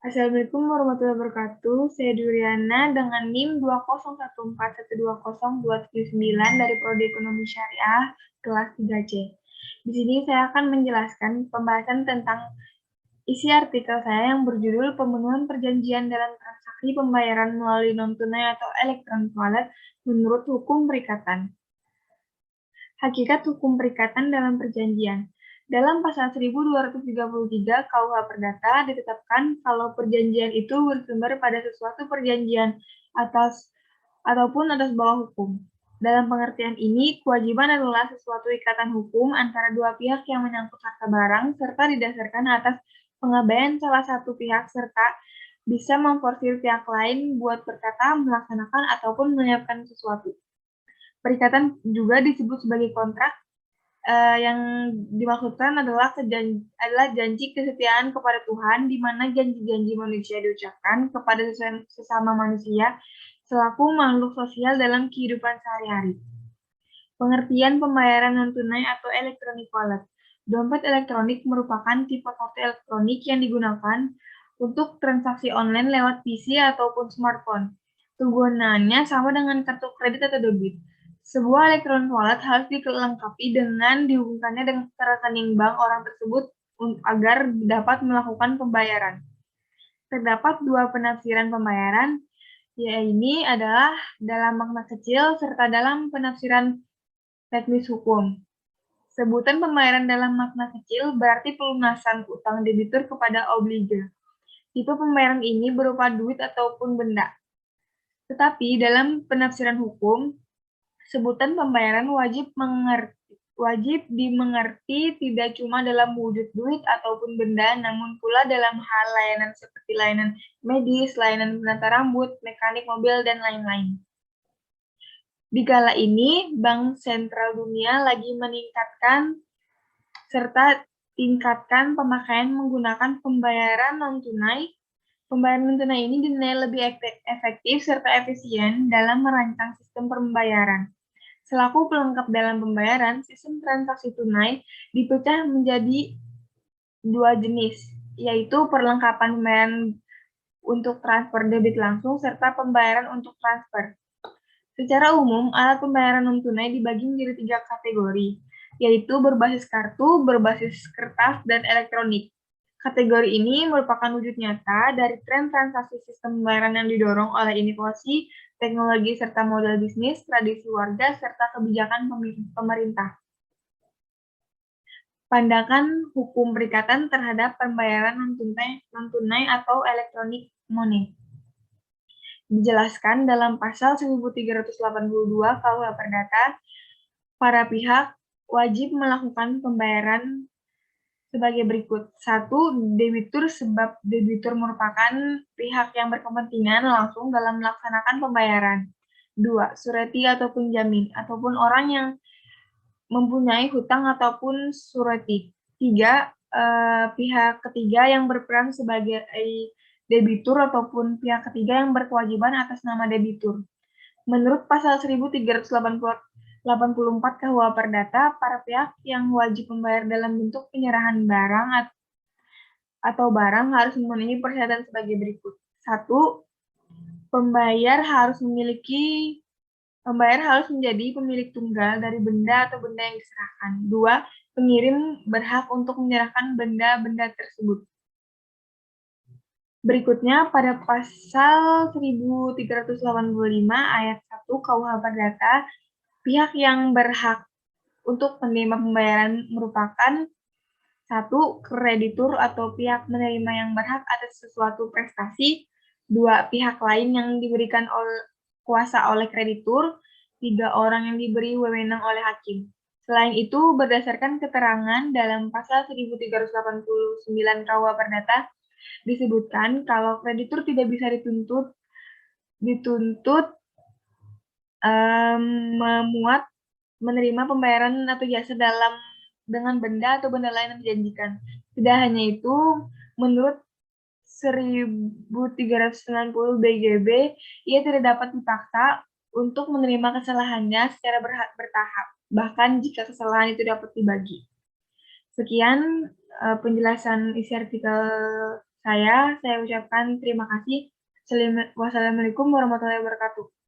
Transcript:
Assalamualaikum warahmatullahi wabarakatuh. Saya Duriana dengan NIM 201412029 dari Prodi Ekonomi Syariah kelas 3C. Di sini saya akan menjelaskan pembahasan tentang isi artikel saya yang berjudul Pemenuhan Perjanjian dalam Transaksi Pembayaran Melalui Non-Tunai atau Electronic Wallet menurut Hukum Perikatan. Hakikat hukum perikatan dalam perjanjian. Dalam pasal 1233 KUH Perdata ditetapkan kalau perjanjian itu bersumber pada sesuatu perjanjian ataupun atas bawah hukum. Dalam pengertian ini, kewajiban adalah sesuatu ikatan hukum antara dua pihak yang menyangkut harta barang serta didasarkan atas pengabaian salah satu pihak serta bisa memforsir pihak lain buat berkata, melaksanakan, ataupun menyiapkan sesuatu. Perikatan juga disebut sebagai kontrak yang dimaksudkan adalah janji kesetiaan kepada Tuhan, di mana janji-janji manusia diucapkan kepada sesama manusia selaku makhluk sosial dalam kehidupan sehari-hari. Pengertian pembayaran non-tunai atau electronic wallet. Dompet elektronik merupakan tipe kartu elektronik yang digunakan untuk transaksi online lewat PC ataupun smartphone. Kegunaannya sama dengan kartu kredit atau debit. Sebuah electronic wallet harus dilengkapi dengan dihubungkannya dengan rekening bank orang tersebut agar dapat melakukan pembayaran. Terdapat dua penafsiran pembayaran, yaitu adalah dalam makna kecil serta dalam penafsiran teknis hukum. Sebutan pembayaran dalam makna kecil berarti pelunasan utang debitur kepada obliga. Tipe pembayaran ini berupa duit ataupun benda. Tetapi dalam penafsiran hukum, sebutan pembayaran wajib dimengerti tidak cuma dalam wujud duit ataupun benda, namun pula dalam hal layanan seperti layanan medis, layanan penata rambut, mekanik mobil, dan lain-lain. Di kala ini, Bank Sentral Dunia lagi meningkatkan serta tingkatkan pemakaian menggunakan pembayaran non-tunai. Pembayaran non-tunai ini dinilai lebih efektif serta efisien dalam merancang sistem pembayaran. Selaku pelengkap dalam pembayaran, sistem transaksi tunai dipecah menjadi dua jenis, yaitu perlengkapan pembayaran untuk transfer debit langsung serta pembayaran untuk transfer. Secara umum, alat pembayaran non-tunai dibagi menjadi 3 kategori, yaitu berbasis kartu, berbasis kertas, dan elektronik. Kategori ini merupakan wujud nyata dari tren transaksi sistem pembayaran yang didorong oleh inovasi, teknologi, serta model bisnis, tradisi warga, serta kebijakan pemerintah. Pandangan hukum perikatan terhadap pembayaran non-tunai atau electronic money. Dijelaskan dalam pasal 1382 KUH Perdata, para pihak wajib melakukan pembayaran sebagai berikut. 1. Debitur, sebab debitur merupakan pihak yang berkepentingan langsung dalam melaksanakan pembayaran. 2. Surety atau penjamin, ataupun orang yang mempunyai hutang ataupun surety. 3. Pihak ketiga yang berperan sebagai debitur ataupun pihak ketiga yang berkewajiban atas nama debitur. Menurut pasal 1384 KUH Perdata, para pihak yang wajib membayar dalam bentuk penyerahan barang atau barang harus memenuhi persyaratan sebagai berikut. 1. Pembayar harus menjadi pemilik tunggal dari benda atau benda yang diserahkan. 2. Pengirim berhak untuk menyerahkan benda-benda tersebut. Berikutnya, pada pasal 1385 ayat 1 KUH Perdata, pihak yang berhak untuk menerima pembayaran merupakan 1. Kreditur atau pihak menerima yang berhak atas sesuatu prestasi. 2. Pihak lain yang diberikan kuasa oleh kreditur. 3. Orang yang diberi wewenang oleh hakim. Selain itu, berdasarkan keterangan dalam pasal 1389 KUH Perdata, disebutkan kalau kreditur tidak bisa dituntut memuat menerima pembayaran atau jasa dengan benda atau benda lain yang dijanjikan. Tidak hanya itu, menurut 1390 BGB, ia tidak dapat dipaksa untuk menerima kesalahannya secara bertahap, bahkan jika kesalahan itu dapat dibagi. Sekian penjelasan isi artikel saya ucapkan terima kasih. Wassalamualaikum warahmatullahi wabarakatuh.